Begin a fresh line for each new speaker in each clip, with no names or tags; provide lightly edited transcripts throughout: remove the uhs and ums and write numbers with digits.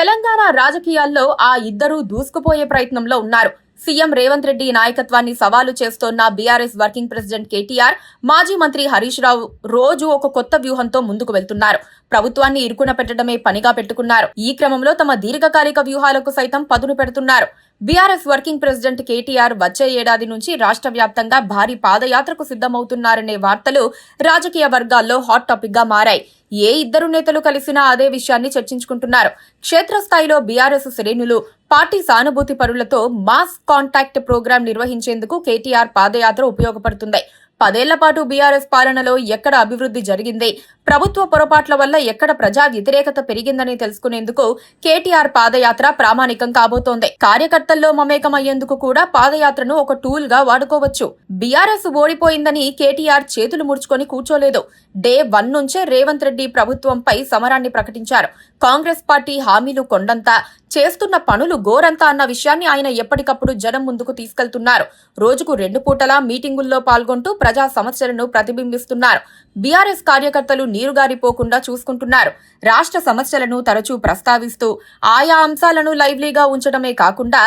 తెలంగాణ రాజకీయాల్లో ఆ ఇద్దరూ దూసుకుపోయే ప్రయత్నంలో ఉన్నారు. సీఎం రేవంత్ రెడ్డి నాయకత్వాన్ని సవాలు చేస్తోన్న బీఆర్ఎస్ వర్కింగ్ ప్రెసిడెంట్ కేటీఆర్, మాజీ మంత్రి హరీష్ రావు రోజు ఒక కొత్త వ్యూహంతో ముందుకు వెళ్తున్నారు. ప్రభుత్వాన్ని ఇరుకున పెట్టడమే పనిగా పెట్టుకున్నారు. ఈ క్రమంలో తమ దీర్ఘకాలిక వ్యూహాలకు సైతం పదును పెడుతున్నారు. బీఆర్ఎస్ వర్కింగ్ ప్రెసిడెంట్ కేటీఆర్ వచ్చే ఏడాది నుంచి రాష్ట్ర వ్యాప్తంగా భారీ పాదయాత్రకు సిద్ధమవుతున్నారనే వార్తలు రాజకీయ వర్గాల్లో హాట్ టాపిక్ గా మారాయి. ఏ ఇద్దరు నేతలు కలిసినా అదే విషయాన్ని చర్చించుకుంటున్నారు. క్షేత్రస్థాయిలో బీఆర్ఎస్ శ్రేణులు, పార్టీ సానుభూతి పరులతో మాస్ కాంటాక్ట్ ప్రోగ్రాం నిర్వహించేందుకు కేటీఆర్ పాదయాత్ర ఉపయోగపడుతుంది. 10 ఏళ్ల పాటు బీఆర్ఎస్ పాలనలో ఎక్కడ అభివృద్ధి జరిగింది, ప్రభుత్వ పొరపాట్ల వల్ల ఎక్కడ ప్రజా వ్యతిరేకత పెరిగిందని తెలుసుకునేందుకు కేటీఆర్ పాదయాత్ర ప్రామాణికం కాబోతోంది. కార్యకర్తల్లో మమేకమయ్యేందుకు కూడా పాదయాత్రను ఒక టూల్ గా వాడుకోవచ్చు. బీఆర్ఎస్ ఓడిపోయిందని కేటీఆర్ చేతులు ముడుచుకొని కూర్చోలేదు. డే 1 నుంచే రేవంత్ రెడ్డి ప్రభుత్వంపై సమరాన్ని ప్రకటించారు. కాంగ్రెస్ పార్టీ హామీలు కొండంతా, చేస్తున్న పనులు గోరంతా అన్న విషయాన్ని ఆయన ఎప్పటికప్పుడు జనం ముందుకు తీసుకెళ్తున్నారు. రోజుకు 2 పూటలా మీటింగుల్లో పాల్గొంటూ ప్రజా సమస్యలను ప్రతిబింబిస్తున్నారు. బీఆర్ఎస్ కార్యకర్తలు నీరుగారిపోకుండా చూసుకుంటున్నారు. రాష్ట్ర సమస్యలను తరచూ ప్రస్తావిస్తూ ఆయా అంశాలను లైవ్లీగా ఉంచడమే కాకుండా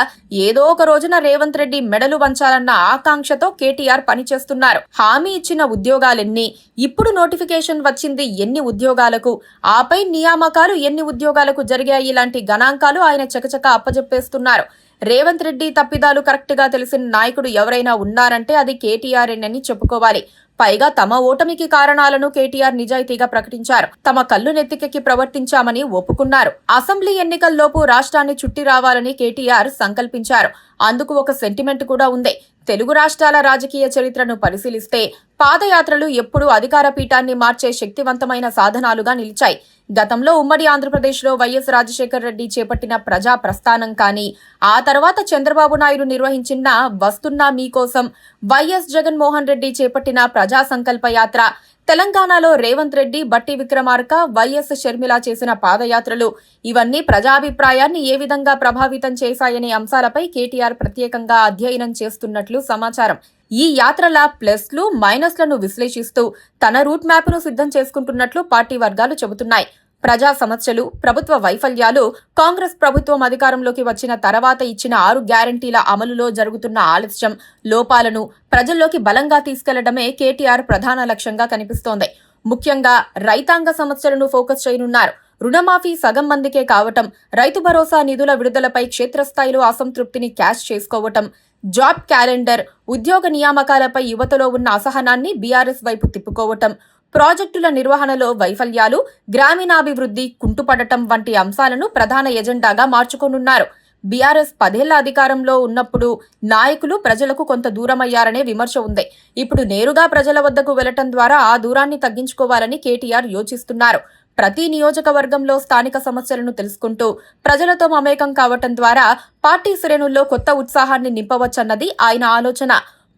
ఏదో ఒక రోజున రేవంత్ రెడ్డి మెడలు వంచాలన్న ఆకాంక్షతో కేటీఆర్ పనిచేస్తున్నారు. హామీ ఇచ్చిన ఉద్యోగాలెన్ని, ఇప్పుడు నోటిఫికేషన్ వచ్చింది ఎన్ని ఉద్యోగాలకు, ఆపై నియామకాలు ఎన్ని ఉద్యోగాలకు జరిగాయి ఇలాంటి గణాంకాలు ఆయన చకచక అప్పజెప్పేస్తున్నారు. రేవంత్ రెడ్డి తప్పిదాలు కరెక్ట్ గా తెలిసిన నాయకుడు ఎవరైనా ఉన్నారంటే అది కేటీఆర్ అని చెప్పుకోవాలి. పైగా తమ ఓటమికి కారణాలను కేటీఆర్ నిజాయితీగా ప్రకటించారు. తమ కళ్ళు నెత్తికెక్కి ప్రవర్తించామని ఒప్పుకున్నారు. అసెంబ్లీ ఎన్నికల్లోపు రాష్ట్రాన్ని చుట్టి రావాలని కేటీఆర్ సంకల్పించారు. అందుకు ఒక సెంటిమెంట్ కూడా ఉంది. తెలుగు రాష్ట్రాల రాజకీయ చరిత్రను పరిశీలిస్తే పాదయాత్రలు ఎప్పుడూ అధికార పీఠాన్ని మార్చే శక్తివంతమైన సాధనాలుగా నిలిచాయి. గతంలో ఉమ్మడి ఆంధ్రప్రదేశ్లో వైఎస్ రాజశేఖర్ రెడ్డి చేపట్టిన ప్రజా ప్రస్థానం కానీ, ఆ తర్వాత చంద్రబాబు నాయుడు నిర్వహించిన వస్తున్నా మీకోసం, వైఎస్ జగన్మోహన్ రెడ్డి చేపట్టిన ప్రజా సంకల్ప యాత్ర, తెలంగాణలో రేవంత్ రెడ్డి, బట్టి విక్రమార్క, వైఎస్ షర్మిల చేసిన పాదయాత్రలు, ఇవన్నీ ప్రజాభిప్రాయాన్ని ఏ విధంగా ప్రభావితం చేశాయనే అంశాలపై కేటీఆర్ ప్రత్యేకంగా అధ్యయనం చేస్తున్నట్లు సమాచారం. ఈ యాత్రల ప్లస్లు, మైనస్లను విశ్లేషిస్తూ తన రూట్ మ్యాప్ను సిద్ధం చేసుకుంటున్నట్లు పార్టీ వర్గాలు చెబుతున్నాయి. ప్రజా సమస్యలు, ప్రభుత్వ వైఫల్యాలు, కాంగ్రెస్ ప్రభుత్వం అధికారంలోకి వచ్చిన తర్వాత ఇచ్చిన 6 గ్యారంటీల అమలులో జరుగుతున్న ఆలస్యం, లోపాలను ప్రజల్లోకి బలంగా తీసుకెళ్లడమే కేటీఆర్ ప్రధాన లక్ష్యంగా కనిపిస్తోంది. ముఖ్యంగా రైతాంగ సమస్యలను ఫోకస్ చేయనున్నారు. రుణమాఫీ సగం మందికే కావటం, రైతు భరోసా నిధుల విడుదలపై క్షేత్రస్థాయిలో అసంతృప్తిని క్యాష్ చేసుకోవటం, జాబ్ క్యాలెండర్, ఉద్యోగ నియామకాలపై యువతలో ఉన్న అసహనాన్ని బీఆర్ఎస్ వైపు తిప్పుకోవటం, ప్రాజెక్టుల నిర్వహణలో వైఫల్యాలు, గ్రామీణాభివృద్ధి కుంటుపడటం వంటి అంశాలను ప్రధాన ఎజెండాగా మార్చుకోనున్నారు. బీఆర్ఎస్ 10 ఏళ్ల అధికారంలో ఉన్నప్పుడు నాయకులు ప్రజలకు కొంత దూరమయ్యారనే విమర్శ ఉంది. ఇప్పుడు నేరుగా ప్రజల వద్దకు వెళ్లటం ద్వారా ఆ దూరాన్ని తగ్గించుకోవాలని కేటీఆర్ యోచిస్తున్నారు. ప్రతి నియోజకవర్గంలో స్థానిక సమస్యలను తెలుసుకుంటూ ప్రజలతో మమేకం కావటం ద్వారా పార్టీ శ్రేణుల్లో కొత్త ఉత్సాహాన్ని నింపవచ్చన్నది ఆయన ఆలోచన.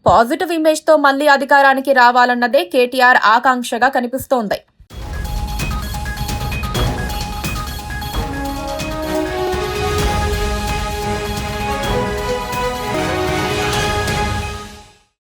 పాజిటివ్ ఇమేజ్ తో మళ్లీ అధికారానికి రావాలన్నదే కేటీఆర్ ఆకాంక్షగా కనిపిస్తోంది.